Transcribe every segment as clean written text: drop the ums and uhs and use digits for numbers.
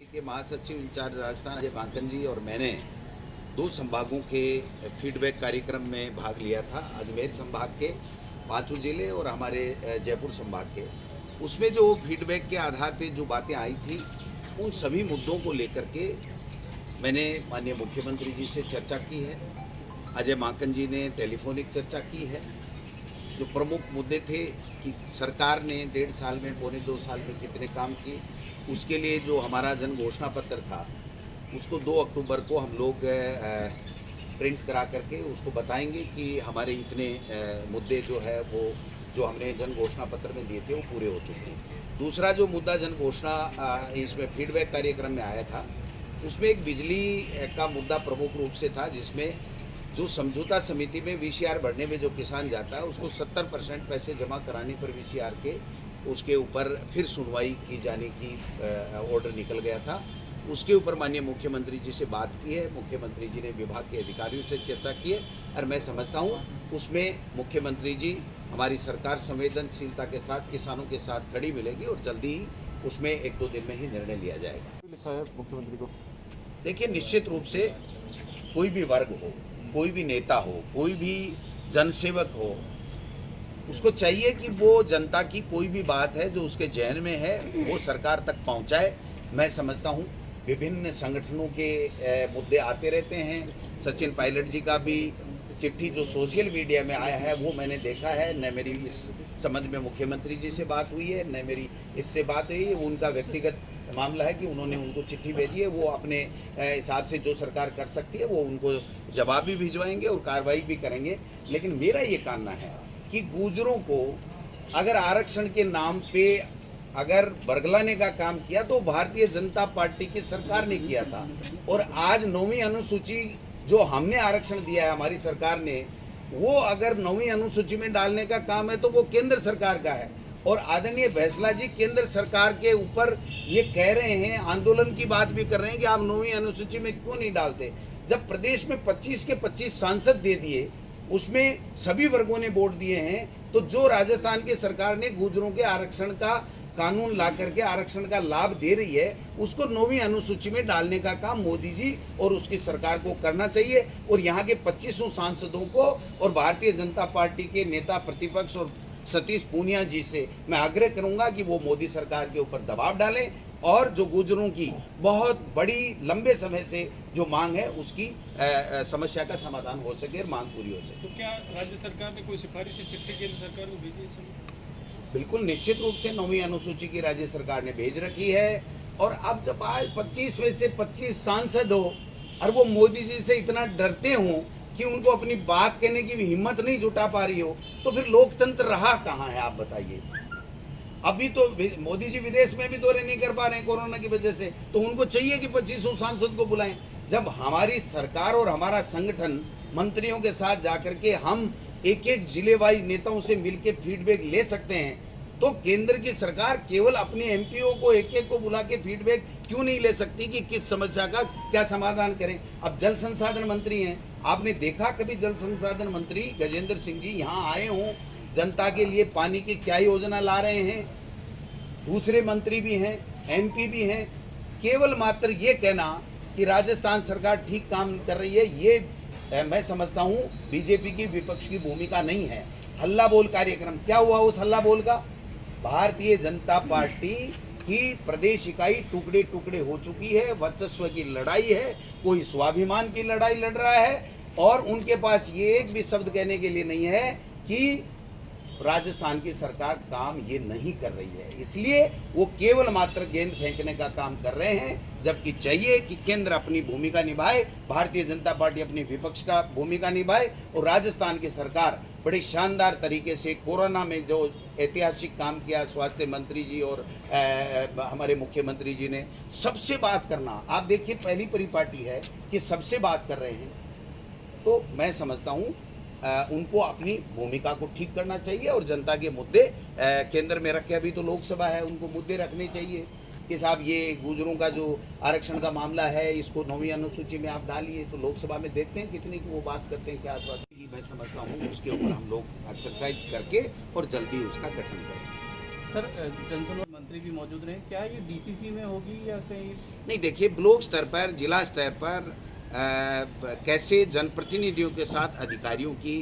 के महासचिव इंचार्ज राजस्थान अजय माकन जी और मैंने 2 संभागों के फीडबैक कार्यक्रम में भाग लिया था। अजमेर संभाग के 5 जिले और हमारे जयपुर संभाग के। उसमें जो फीडबैक के आधार पे जो बातें आई थी, उन सभी मुद्दों को लेकर के मैंने माननीय मुख्यमंत्री जी से चर्चा की है। अजय माकन जी ने टेलीफोनिक चर्चा की है। जो प्रमुख मुद्दे थे कि सरकार ने 1.5 साल में, पौने 2 साल में कितने काम किए, उसके लिए जो हमारा जन घोषणा पत्र था उसको 2 अक्टूबर को हम लोग प्रिंट करा करके उसको बताएंगे कि हमारे इतने मुद्दे जो है वो जो हमने जन घोषणा पत्र में दिए थे वो पूरे हो चुके हैं। दूसरा जो मुद्दा जन घोषणा इसमें फीडबैक कार्यक्रम में आया था, उसमें एक बिजली का मुद्दा प्रमुख रूप से था, जिसमें जो समझौता समिति में वीसीआर भरने में जो किसान जाता है उसको 70% पैसे जमा कराने पर वीसीआर के उसके ऊपर फिर सुनवाई की जाने की ऑर्डर निकल गया था। उसके ऊपर माननीय मुख्यमंत्री जी से बात की है। मुख्यमंत्री जी ने विभाग के अधिकारियों से चर्चा की है और मैं समझता हूँ उसमें मुख्यमंत्री जी, हमारी सरकार संवेदनशीलता के साथ किसानों के साथ खड़ी मिलेगी और जल्दी ही उसमें 1-2 दिन में ही निर्णय लिया जाएगा। लिखा है मुख्यमंत्री को। देखिए, निश्चित रूप से कोई भी वर्ग हो, कोई भी नेता हो, कोई भी जनसेवक हो, उसको चाहिए कि वो जनता की कोई भी बात है जो उसके जहन में है वो सरकार तक पहुंचाए। मैं समझता हूं विभिन्न संगठनों के मुद्दे आते रहते हैं। सचिन पायलट जी का भी चिट्ठी जो सोशल मीडिया में आया है वो मैंने देखा है। न मेरी इस संबंध में मुख्यमंत्री जी से बात हुई है, न मेरी इससे बात हुई है। उनका व्यक्तिगत मामला है कि उन्होंने उनको चिट्ठी भेजी है। वो अपने हिसाब से जो सरकार कर सकती है वो उनको जवाब भी भिजवाएंगे और कार्रवाई भी करेंगे। लेकिन मेरा ये मानना है कि गुर्जरों को अगर आरक्षण के नाम पे अगर बरगलाने का काम किया तो भारतीय जनता पार्टी की सरकार ने किया था। और आज 9वीं अनुसूची जो हमने आरक्षण दिया है हमारी सरकार ने, वो अगर 9वीं अनुसूची में डालने का काम है तो वो केंद्र सरकार का है। और आदरणीय फैसला जी केंद्र सरकार के ऊपर ये कह रहे हैं, आंदोलन की बात भी कर रहे हैं कि आप 9वीं अनुसूची में क्यों नहीं डालते। जब प्रदेश में 25 के 25 सांसद दे दिए, उसमें सभी वर्गों ने वोट दिए हैं, तो जो राजस्थान की सरकार ने गुर्जरों के आरक्षण का कानून ला करके आरक्षण का लाभ दे रही है, उसको 9वीं अनुसूची में डालने का काम मोदी जी और उसकी सरकार को करना चाहिए। और यहाँ के 25 सांसदों को और भारतीय जनता पार्टी के नेता प्रतिपक्ष और सतीश पूनिया जी से मैं आग्रह करूंगा कि वो मोदी सरकार के ऊपर दबाव डालें और जो गुर्जरों की बहुत बड़ी लंबे समय से जो मांग है उसकी समस्या का समाधान हो सके और मांग पूरी हो सके। तो क्या राज्य सरकार ने कोई सिफारिश चिट्ठी केंद्र सरकार को भेजी है? बिल्कुल, निश्चित रूप से 9वीं अनुसूची की राज्य सरकार ने भेज रखी है। और अब जब आज 25 में से 25 सांसद हो और वो मोदी जी से इतना डरते हों कि उनको अपनी बात कहने की भी हिम्मत नहीं जुटा पा रही हो, तो फिर लोकतंत्र रहा कहाँ है, आप बताइए। अभी तो मोदी जी विदेश में भी दौरे नहीं कर पा रहे हैं कोरोना की वजह से, तो उनको चाहिए कि 25 सांसद को बुलाएं। जब हमारी सरकार और हमारा संगठन मंत्रियों के साथ जाकर के हम एक जिले वाइज नेताओं से मिलकर फीडबैक ले सकते हैं, तो केंद्र की सरकार केवल अपने एमपीओ को एक को बुला के फीडबैक क्यों नहीं ले सकती कि किस समस्या का क्या समाधान करें। अब जल संसाधन मंत्री हैं, आपने देखा कभी जल संसाधन मंत्री गजेंद्र सिंह जी यहाँ आए हों, जनता के लिए पानी की क्या योजना ला रहे हैं? दूसरे मंत्री भी हैं, एमपी भी हैं। केवल मात्र ये कहना कि राजस्थान सरकार ठीक काम कर रही है, ये मैं समझता हूँ बीजेपी की विपक्ष की भूमिका नहीं है। हल्ला बोल कार्यक्रम क्या हुआ उस हल्ला बोल का? भारतीय जनता पार्टी की प्रदेश इकाई टुकड़े टुकड़े हो चुकी है। वर्चस्व की लड़ाई है, कोई स्वाभिमान की लड़ाई लड़ रहा है और उनके पास ये एक भी शब्द कहने के लिए नहीं है कि राजस्थान की सरकार काम ये नहीं कर रही है। इसलिए वो केवल मात्र गेंद फेंकने का काम कर रहे हैं, जबकि चाहिए कि केंद्र अपनी भूमिका निभाए, भारतीय जनता पार्टी अपनी विपक्ष का भूमिका निभाए और राजस्थान की सरकार बड़े शानदार तरीके से कोरोना में जो ऐतिहासिक काम किया स्वास्थ्य मंत्री जी और हमारे मुख्यमंत्री जी ने सबसे बात करना। आप देखिए, पहली परिपाटी है कि सबसे बात कर रहे हैं, तो मैं समझता हूँ उनको अपनी भूमिका को ठीक करना चाहिए और जनता के मुद्दे केंद्र में रखे। अभी तो लोकसभा है, उनको मुद्दे रखने चाहिए कि साहब ये गुर्जरों का जो आरक्षण का मामला है इसको 9वीं अनुसूची में आप डालिए। तो लोकसभा में देखते हैं कितनी की वो बात करते हैं, क्या आश्वासन। मैं समझता हूँ उसके ऊपर हम लोग एक्सरसाइज करके और जल्दी उसका गठन करें। सर जनसुनवाई मंत्री भी मौजूद रहे, क्या ये डीसीसी में होगी या कहीं? नहीं, देखिए, ब्लॉक स्तर पर, जिला स्तर पर कैसे जनप्रतिनिधियों के साथ अधिकारियों की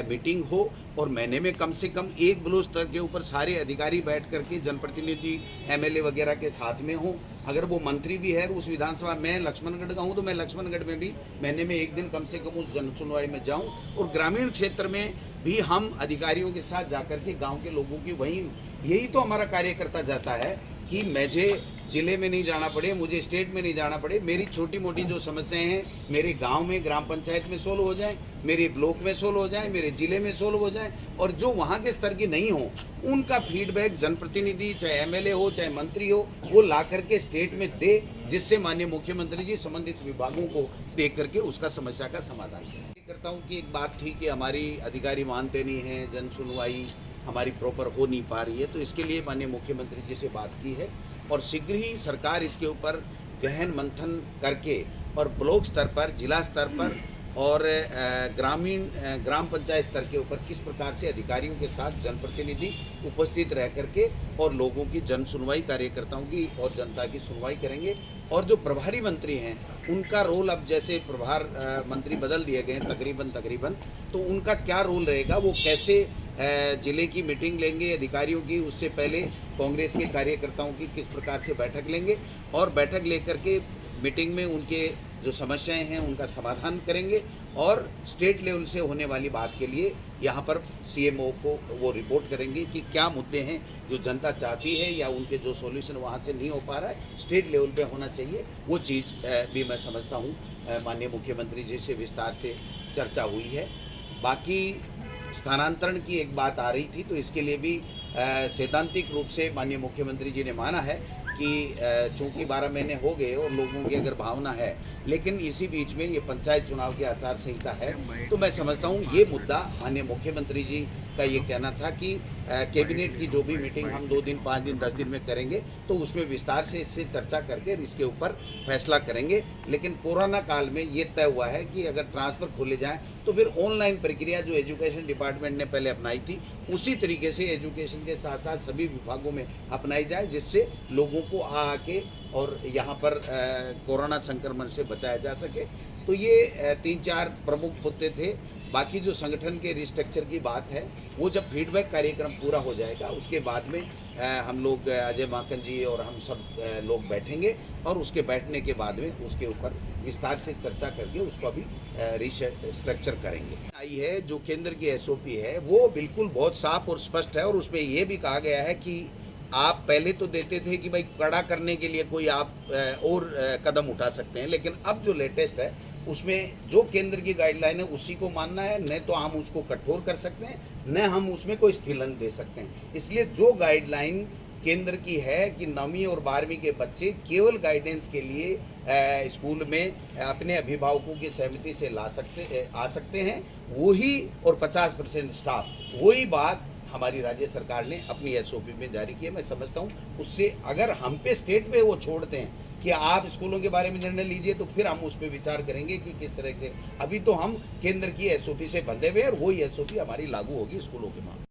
मीटिंग हो और महीने में कम से कम एक ब्लॉक स्तर के ऊपर सारे अधिकारी बैठ करके जनप्रतिनिधि एमएलए वगैरह के साथ में हो। अगर वो मंत्री भी है उस विधानसभा में लक्ष्मणगढ़ का हूँ तो मैं लक्ष्मणगढ़ में भी महीने में एक दिन कम से कम उस जनसुनवाई में जाऊँ, और ग्रामीण क्षेत्र में भी हम अधिकारियों के साथ जाकर के गाँव के लोगों की वहीं, यही तो हमारा कार्यकर्ता जाता है कि मुझे जिले में नहीं जाना पड़े, मुझे स्टेट में नहीं जाना पड़े, मेरी छोटी मोटी जो समस्याएं हैं मेरे गांव में ग्राम पंचायत में सोल्व हो जाएं, मेरे ब्लॉक में सोल्व हो जाएं, मेरे जिले में सोल्व हो जाएं, और जो वहां के स्तर की नहीं हो उनका फीडबैक जनप्रतिनिधि चाहे एमएलए हो चाहे मंत्री हो वो ला करके स्टेट में दे, जिससे माननीय मुख्यमंत्री जी संबंधित विभागों को देख करके उसका समस्या का समाधान करें। करता हूँ कि एक बात थी कि हमारी अधिकारी मानते नहीं हैं, जन सुनवाई हमारी प्रॉपर हो नहीं पा रही है, तो इसके लिए माननीय मुख्यमंत्री जी से बात की है और शीघ्र ही सरकार इसके ऊपर गहन मंथन करके और ब्लॉक स्तर पर, जिला स्तर पर और ग्राम पंचायत स्तर के ऊपर किस प्रकार से अधिकारियों के साथ जनप्रतिनिधि उपस्थित रह करके और लोगों की जन सुनवाई, कार्यकर्ताओं की और जनता की सुनवाई करेंगे। और जो प्रभारी मंत्री हैं उनका रोल, अब जैसे प्रभार मंत्री बदल दिए गए तकरीबन, तो उनका क्या रोल रहेगा, वो कैसे जिले की मीटिंग लेंगे अधिकारियों की, उससे पहले कांग्रेस के कार्यकर्ताओं की किस प्रकार से बैठक लेंगे और बैठक लेकर के मीटिंग में उनके जो समस्याएं हैं उनका समाधान करेंगे और स्टेट लेवल से होने वाली बात के लिए यहाँ पर सीएमओ को वो रिपोर्ट करेंगे कि क्या मुद्दे हैं जो जनता चाहती है या उनके जो सॉल्यूशन वहाँ से नहीं हो पा रहा है स्टेट लेवल पे होना चाहिए। वो चीज़ भी मैं समझता हूँ माननीय मुख्यमंत्री जी से विस्तार से चर्चा हुई है। बाकी स्थानांतरण की एक बात आ रही थी, तो इसके लिए भी सैद्धांतिक रूप से माननीय मुख्यमंत्री जी ने माना है कि चूंकि 12 महीने हो गए और लोगों की अगर भावना है, लेकिन इसी बीच में ये पंचायत चुनाव की आचार संहिता है, तो मैं समझता हूँ ये मुद्दा माननीय मुख्यमंत्री जी का ये कहना था कि कैबिनेट की जो भी मीटिंग हम 2 दिन 5 दिन 10 दिन में करेंगे तो उसमें विस्तार से इससे चर्चा करके इसके ऊपर फैसला करेंगे। लेकिन कोरोना काल में ये तय हुआ है कि अगर ट्रांसफ़र खोले जाएँ तो फिर ऑनलाइन प्रक्रिया जो एजुकेशन डिपार्टमेंट ने पहले अपनाई थी उसी तरीके से एजुकेशन के साथ साथ सभी विभागों में अपनाई जाए, जिससे लोगों को आके और यहाँ पर कोरोना संक्रमण से बचाया जा सके। तो ये 3-4 प्रमुख मुद्दे थे। बाकी जो संगठन के रिस्ट्रक्चर की बात है वो जब फीडबैक कार्यक्रम पूरा हो जाएगा उसके बाद में हम लोग अजय माकन जी और हम सब लोग बैठेंगे और उसके बैठने के बाद में उसके ऊपर विस्तार से चर्चा करके उसको भी रिस्ट्रक्चर करेंगे। आई है जो केंद्र की एसओपी है वो बिल्कुल बहुत साफ और स्पष्ट है और उसमें ये भी कहा गया है कि आप पहले तो देते थे कि भाई कड़ा करने के लिए कोई आप और कदम उठा सकते हैं, लेकिन अब जो लेटेस्ट है उसमें जो केंद्र की गाइडलाइन है उसी को मानना है, न तो हम उसको कठोर कर सकते हैं न हम उसमें कोई स्थिलन दे सकते हैं। इसलिए जो गाइडलाइन केंद्र की है कि 9वीं और 12वीं के बच्चे केवल गाइडेंस के लिए स्कूल में अपने अभिभावकों की सहमति से आ सकते हैं, वही और 50% स्टाफ, वही बात हमारी राज्य सरकार ने अपनी एसओपी में जारी की है। मैं समझता हूँ उससे अगर हम पे स्टेट में वो छोड़ते हैं कि आप स्कूलों के बारे में निर्णय लीजिए तो फिर हम उस पर विचार करेंगे कि किस तरह से। अभी तो हम केंद्र की एसओपी से बंधे हुए और वही एसओपी हमारी लागू होगी स्कूलों के मामले।